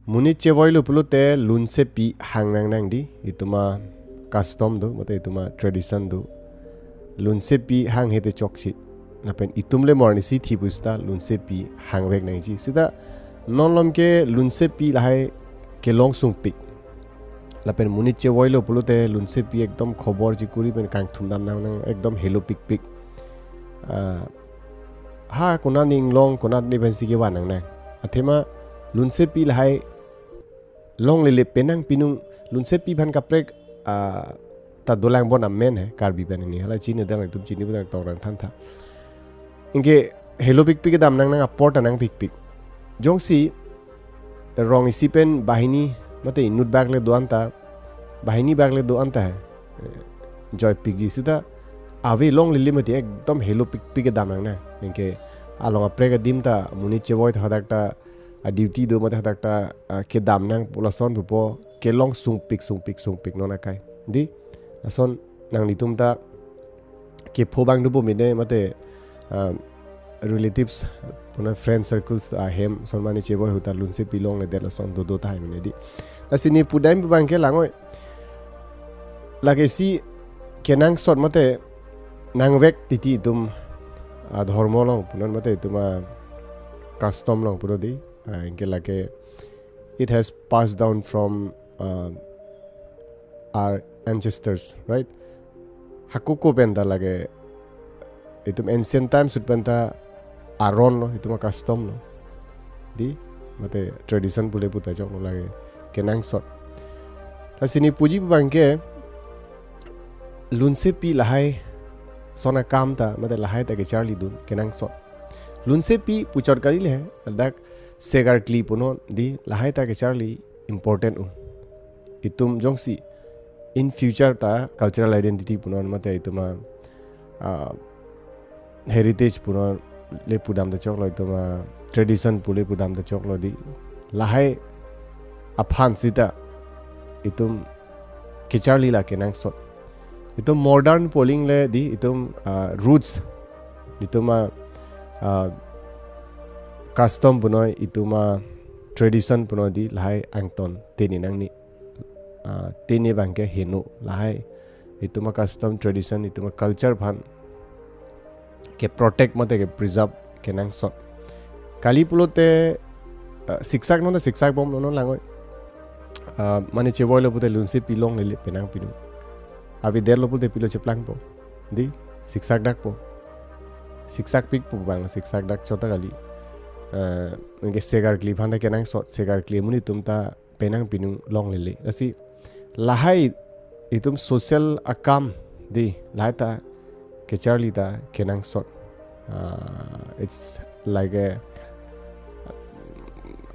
Muni cewoi lu pulu te lunse pi hang nang nang di itu ma custom do mate itu ma tradition do lunse pi hang hete chokchi lapen itumle morni si thi busta lunse pi hang vek nang ji sida non lom ke lunse pi lahai ke long sung pi lapen muni cewoi lu pulu te lunse pi ekdom khobor ji kuri pen kang thum dam nang ekdom hello pik pik ha kona ning long kona ni ben si ke wan nang nang athema lunse pi lahai long lele penang pinung lunse pi bhan kaprek ta dolang bon amen hai karbi pen ni hala chini dang tum chini budang torang than tha inge hello pik pik dam nang nang aport nang pik pik jongsi rong isi pen bahini mate inut bag le do anta bahini bag le do anta hai joy pik ji sida ave long lele mate ekdom hello pik pik dam nang na inge along aprek dim ta muni chewoi thadak ta duty do mate hadak ta ke dam nang pulason bupo ke long sung pik nona kai di ason nang litum ta ke phobang dupo mine mate relatives puna friend circles a hem son mani chebo huta lunse pilong le del son do tai mine di asini pudaim bang ke langoi lage si kenang sot mate nang vek titi tum dhormo long punan mate tuma custom long puro di inke lage it has passed down from our ancestors, right? Hakuko benda lage itum ancient times sut benda aron lo ituma custom lo di mate tradition pule puta jok lo lage kenang sot lasini puji bangke lunse pi lahai sona kam ta mate lahai ta ke charli dun kenang sot lunse pi puchor kari le dak segar clip uno di lahai ta ke charli important itum jongsi in future ta cultural identity punon mate ituma heritage punon le pudam da choklo ituma tradition pule pudam da choklo di lahai aphan sita itum kicharli la kenang sot itum modern polling le di itum roots ituma custom punoi ituma tradition puno di lahai angton teni nangni teni bangke henu lahai ituma custom tradition ituma culture bhan ke protect mate ke preserve kenang sot kali pulote siksak no siksak bom no langoi mane cheboy lo pute lunse pilong le penang pinu avi der lo pute pilo cheplang po di siksak dak po siksak pik po bang siksak dak chota kali nge segar clip handa kenang sot segar clip muni tumta penang pinu long le asi lahai itum social akam di lahai ta ke charli ta kenang sot it's like a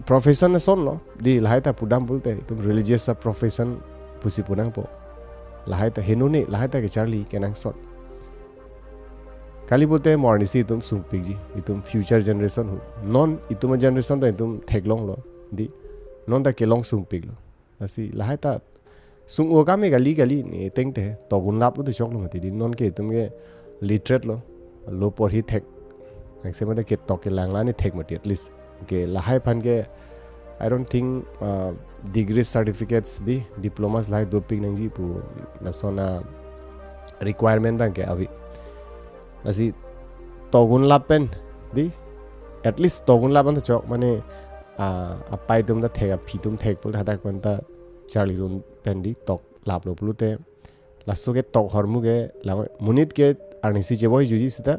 profession son lo di lahai ta pudam bulte itum religious profession pusi punang po lahai ta henuni lahai ta ke charli kenang sot kali bolte morni si itum sungpik ji itum future generation hu non itum generation ta itum theklong lo di non ta kelong sungpik lo asi lahai ta sung o kame gali ni tengte togun lap lo de chok lo mati di non ke itum ke literate lo por hi thek angse mate ke toke langla ni thek mati at least ke lahai phan ke I don't think degree certificates di diplomas lahai do pik nang ji pu na sona requirement bang ke avi asi togun lapen di at least togun lapan ta chok mane apai tum da thek phitum thek pul hadak panta charli run pendi tok lap lo plute lasso ke tok hormu ke lang munit ke arnisi jeboy juji sita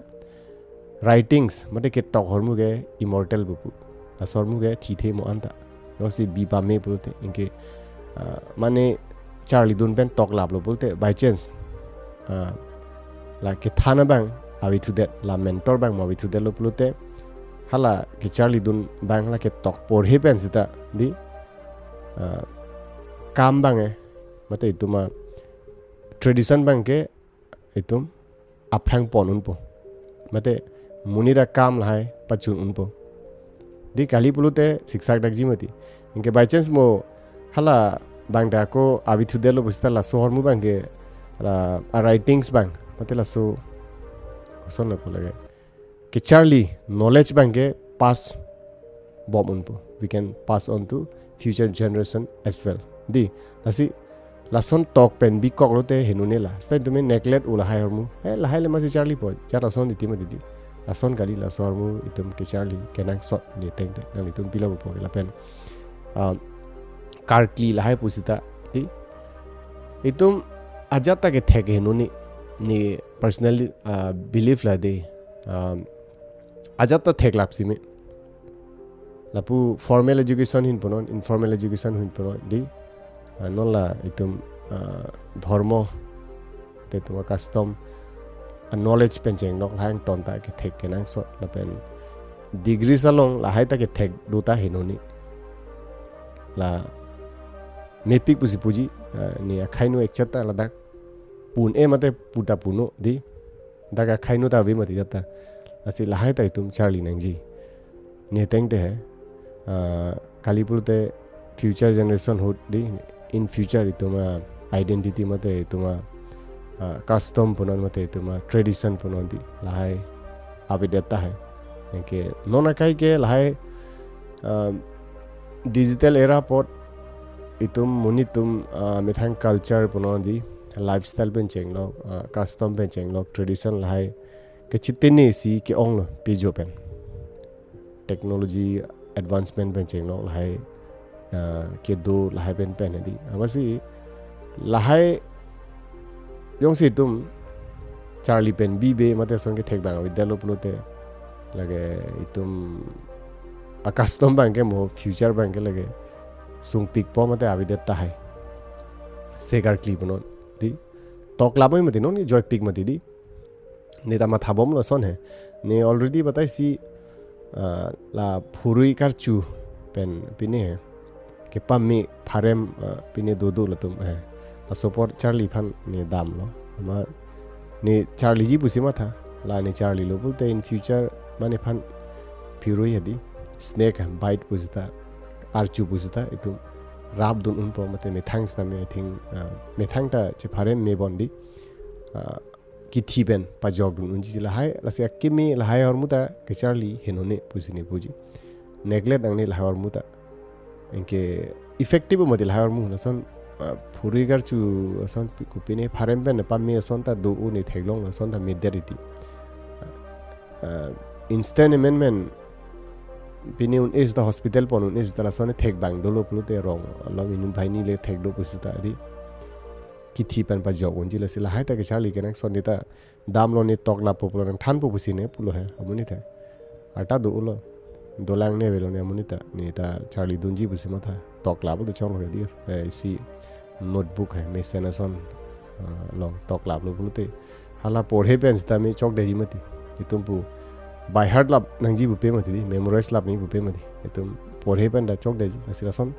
writings mate ke tok hormu ke immortal bupu asormu ke thithe mo anta yosi bipa me pulte inke mane charli dun pen tok lap lo pulte by chance la ke thana bang avi thu det la mentor bang mo avi thu det lo pulte hala ke charli dun bang la ke tok por he pen sita di kam bang mate ituma tradition bang ke itum aprang pon unpo mate munira kam lahai pachun unpo di kali pulute siksak dak jimati inke by chance mo hala bang da ko avi thu det lo busta la sohor mu bang ke writings bang mate la so son na pulage ke charli knowledge bang ke pass bomb unpo we can pass on to future generation as well di lasi lason talk pen bi kok lo te henune la stai tu me neglect ula hai hormu la hai le ma si Charlie po cha lason di ma di lason kali la sormu itum ke Charlie kenang sot ni teng te nang itum pila po la pen karkli la hai pusita di itum ajata ke thek henuni ni personally belief la de ajata thek lapsi me lapu formal education hin ponon informal education hin ponon di non la itum dharma te tuma custom knowledge pencheng nok hang ton ta ke thek kenang so la pen degree salong la hai ta ke thek do ta hinoni la mepik pusi puji ni akhainu ekchata la dak pun mate puta puno di daga khainu ta ve mati jata asi la hai ta itum Charlie nangji ni teng te hai kalipur te future generation hot di in future ituma identity mate ituma custom punon mate ituma tradition punon di lahai avideta hai ke nona kai ke lahai digital era pot itum munitum methang culture punon di lifestyle pen cheng lo custom pen cheng lo tradition lahai ke chitini si ke ong lo pijo pen technology advancement pen cheng lo lahai ke do lahai pen di amasi lahai yong si tum Charlie pen bibe mate son ke thek bang vidalo plote lage itum custom bang ke mo future bang ke lage sung pik po mate avideta hai segar clip non di tok laboi mate non joy pik mate di ne ta matha bom lo son hai ne already batai si la phurui karchu pen pine hai ke pammi pharem pine do la tum hai support Charlie phan ne dam lo ama ne Charlie ji pusi ma tha la ne Charlie lo bolte in future mane phan phurui hadi snake bite pusita archu pusita itu rap dun un po mate me thanks na me I think me thang ta che pharem me bondi ki thiben pa jog dun unji la hai la se kimi la hai or muta ke Charlie henone pusini puji neglect ang ne la hai or muta enke effective mate la hai or mu la son phuri gar chu son kupine pharem pen pa me son ta do u ne theglong la son ta mediarity instant amendment pini un is the hospital pon un is the son thek bang dolo plute wrong Allah minun bhaini le thek do pusita ri ki thi pan pa jog un jila sila hai ta ke Charlie kenak son nita dam lo ni tok la popular nang than pu pusine pulo hai amuni tha ata do ulo dolang ne velo ne amuni ta ni ta Charlie dunji pusima tha tok la bu de chong lo di si notebook hai me senason long tok la lo plute hala porhe pen sta me chok de jimati itum pu by heart lab nangji bu pe mati di memorize lab ni bu pe mati itum porhe pen da chok de asila son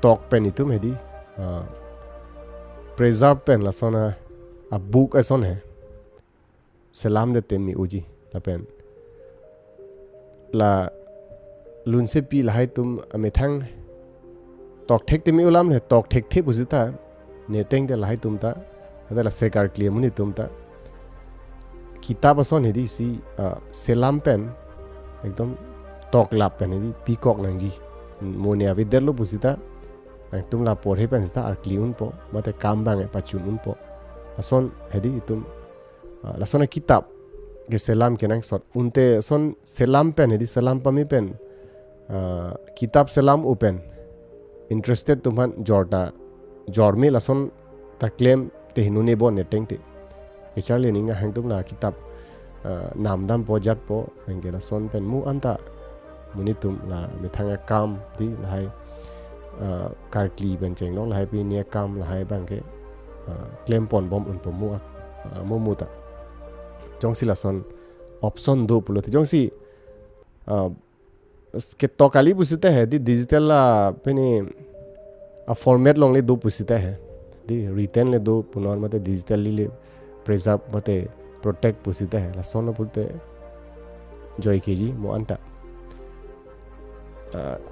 talk pen itum hedi preserve pen la sona a book ason hai salam de temi uji la pen la lunse pi la hai tum ame thang talk thek temi ulam le talk thek the buzita ne teng de la hai tum ta adala sekar clear muni tum ta kitab ason hedi si selam pen ekdom tok lap pen hedi peacock nangji monia videlo busita ang tum la porhe pen sta ar kliun po mate kam bang pa chun un po ason hedi tum la sona kitab ge selam kenang sot unte son selam pen hedi selam pami pen kitab selam open interested tuman jorda jormi la son ta claim te hinune bo neteng te Charlie ninga hangtum la kitab namdam po jat po angela son pen mu anta munitum la methanga kam di la hai karkli ben cheng long la hai pi ne kam la hai bang ke claim pon bom un po mu mu ta jong si la son option do pulo te jong si ke to kali busite hai di digital la peni format long le do pusite hai di written le do punon mate digital le preserve mate protect pusita hai la sono pulte joy keji mo anta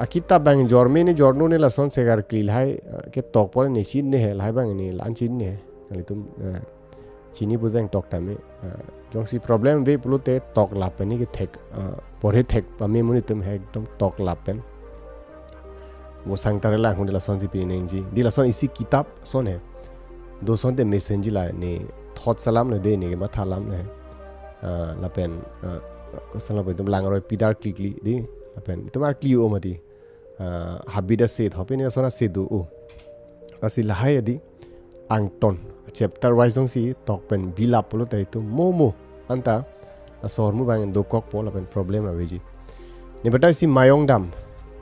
akita bang jorme ni jorno ne la son segar klil hai ke tok por ni chin ne hai lai bang ni lan chin ne ali tum chini buzang tok ta me jong si problem ve pulte tok la pen ni ke thek pore thek pa me muni tum hai ekdom tok la pen वो sang tarela hung la son si pi neng ji di la son isi kitab son है दो son te messenger la ne thought salam le de ne ma thalam ne la pen ko salam pai tum lang roi pidar klikli di la pen tumar kli o mati habida se thope ne sona se du o asi la hai di angton chapter wise dong si tok pen bilap polo tai tu momo anta asor mu bang do kok polo pen problem aveji ni betai si mayong dam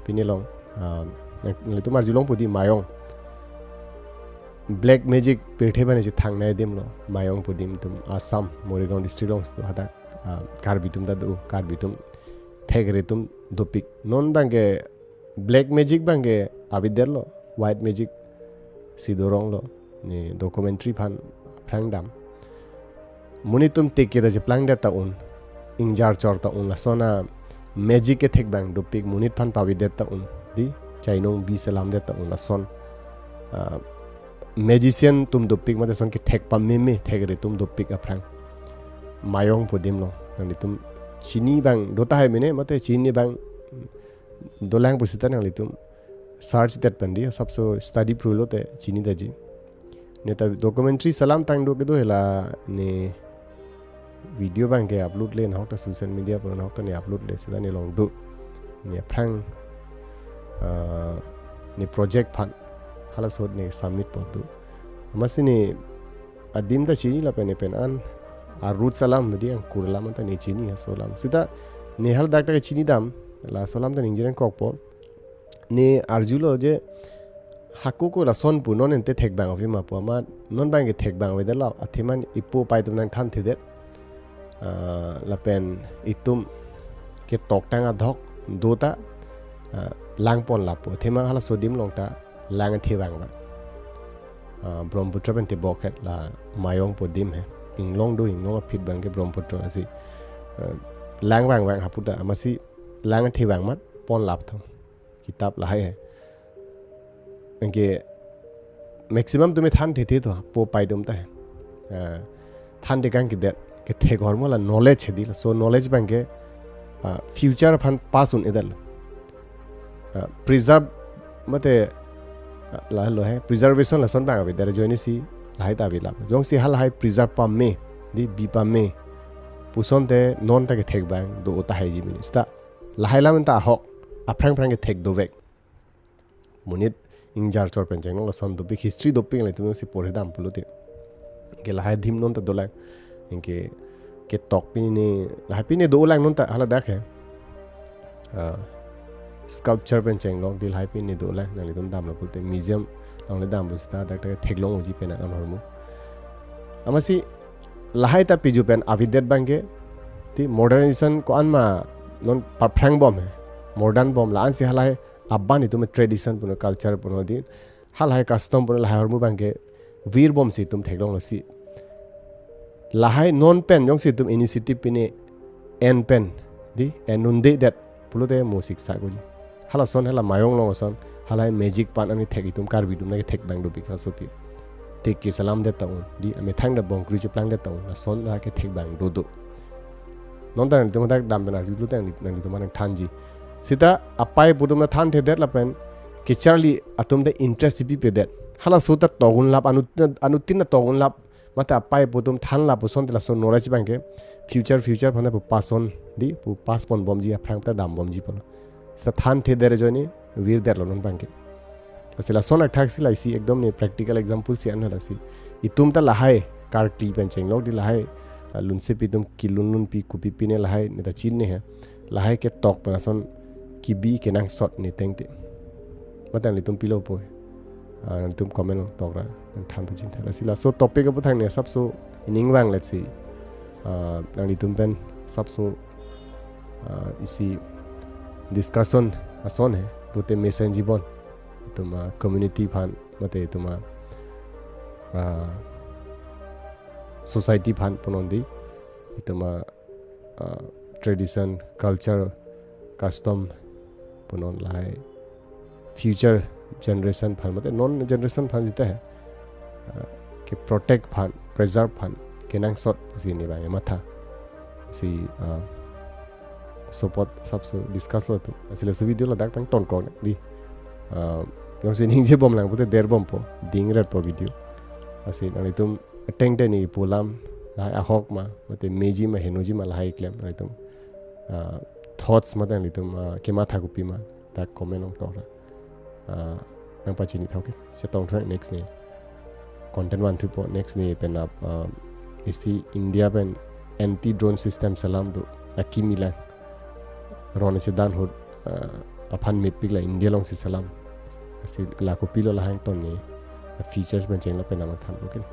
pinilong le tumar julong pudi mayong black magic पेठे बने जे थांगनाय them लो मायong पुदिम तुम Assam Moregaon district लोंस तो हदा कार्बी तुम दादु कार्बी तुम थेगरे तुम दोपिक non बांगे black magic बांगे आबिदेर लो white magic सिदोरोंग लो ने documentary फान फ्रांगदाम मुनि तुम टेके द जे प्लांग देता उन इंजार चोरता उन लसोना मैजिक के थेक बांग दोपिक मुनि फान पाबिदेता उन दी चाइनों बी सलाम देता उन लसोन मैजिशियन तुम दोपिक मते सोन के थेक पा मे थेक रे तुम दोपिक अफ्रांग मायोंग पुदिम लो नंदि तुम चीनी बांग दोता है मिने मते चीनी बांग दोलांग पुसिता नंदि तुम सर्च दैट पंडी सबसो स्टडी प्रूव लोते चीनी दजी ने त डॉक्यूमेंट्री सलाम तांग दो के दो हेला ने वीडियो बांग के अपलोड ले न होता सोशल मीडिया पर न होता ने अपलोड ले सदा ने लोंग दो ने फ्रांग ने प्रोजेक्ट फान hala sod ne submit potu masini adim da chini la pen an a root salam medi an kurla mata ne chini solam sita ne hal dakta ke chini dam la solam da ninjren kokpo ne arjulo je hakku ko la son pu non ente thek bang ofi ma po ma non bang ke thek bang we da la athiman ipo pai tum nang than thide la pen itum ke tok tang a dhok dota lang pon la po thema hala sodim longta lang thewang ba brahmaputra ben te boket la mayong podim hai inglong do inglong phit bang ke brahmaputra asi lang wang haputa amasi lang thewang mat pon lap tho kitab la hai enke maximum tume than the the to po pai dum ta than de gang ke det ke the gormo la knowledge di so knowledge bang ke future phan pass un edal preserve mate la lo hai preservation la son bang abi dare joini si lai ta bi la jong si hal hai preserve pa me di bi pa me puson te non ta ke thek bang do ta hai ji minista la hai lam ta hok aprang prang ke thek do vek munit ingjar chor pen jeng la son do bi history do ping le tu si pore dam pulote ke la hai dim non ta do la inke ke tok pin ni la hai pin ne do lang non ta hala dak hai sculpture pen cheng long dil hai pin ni do la nang dum dam la pulte museum long le dam busta dak ta thek long ji pen an hormu amasi lahai ta piju pen avidet bange ti modernization ko anma non parphang bom hai modern bom la an si halai abba ni tum tradition puno culture puno di halai custom puno lahai hormu bange vir bom si tum thek long lo si lahai non pen jong si tum initiative pine en pen di enunde that pulote music sa goji hala son hala mayong long son hala magic pan ani thek itum kar bidum na thek bang do bikra soti tek ke salam de taun di ame thang da bong kru che plang de taun la son la ke thek bang do do non ta tum dak dam bena ju tang nang tum nang thanji sita apai budum na than the det la pen ke charli atum de interest bi pe det hala so ta togun lap anutin na togun lap mata apai budum than la bu son de la son knowledge bang ke future phana pu pass on di pu pass pon bom ji aprang ta dam bom ji pon sta than the dere joni vir der lonon bangke asila sona taxi lai si ekdom ne practical example si anala si itum ta lahai kar ti pen cheng lok di lahai lun se pi tum kilun lun pi kupi pi ne lahai ne ta chin ne hai lahai ke tok pa son ki bi ke nang sot ne tengte matan li tum pilo po tum comment tok ra tham pa chin tha asila so topic apu thang ne sab so ining wang let's see nang li tum pen sab so isi discussion ason hai to te message bon tuma community phan mate tuma society phan ponondi tuma tradition culture custom ponon lai future generation phan mate non generation phan jita hai ke protect phan preserve phan kenang sot si ni ba matha si support सबसे discuss लो तो असले सु video ला दाक तंग tone को di yang se ning je bom lang pute der bom po ding red po video ase nang itum teng te ni pulam la a hok ma mate meji ma henoji ma la hai klem nang itum thoughts ma dan itum kema thagupi ma ta comment ong to nang pa chini thauke se tong thra next ni content one to po next ni pen up isi india pen anti drone system salam do akimila ron se dan hot aphan me pigla india long si salam asi la ko pilo la hang ton ni features ben cheng la pe na ma tham